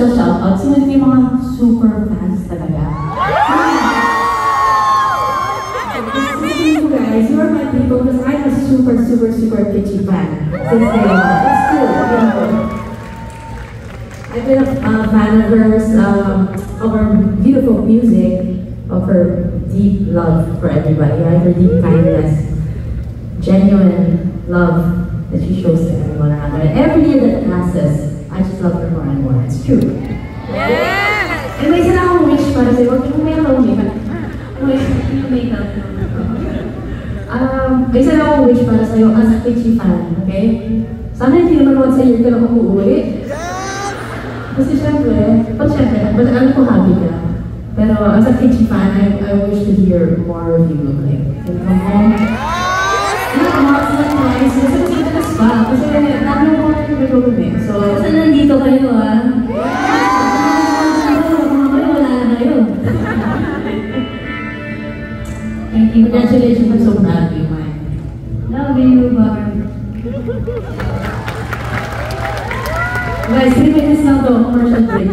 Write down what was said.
special shoutout. Sino yung mga super fans talaga? Guys, you are my people because I'm a super Pitchy fan since day one. It's true. I've been a fan of hers, of her beautiful music, of her deep love for everybody, right? Her deep kindness, genuine love that she shows to everyone around her. And every year that passes, I just love her more and more. It's true. Yes! And may isa na akong wish para sa'yo. Huwag may akong makeup. May isa na akong wish para sa'yo as a Pitchy fan, okay? Sana hindi naman once a year ka lang umuwi. Kasi syempre, ano ko happy ka. Pero as a Pitchy fan, I wish to hear more of you. Like, you come home. Nice. Kasi madalas pa. Kasi namin mo na yung gagawin eh. So, kasi nandito kayo ah. Wala na kayo. Thank you. Congratulations. I'm so proud of you, man. Love you, Barb. Guys, 3 minutes lang to. Commercial break.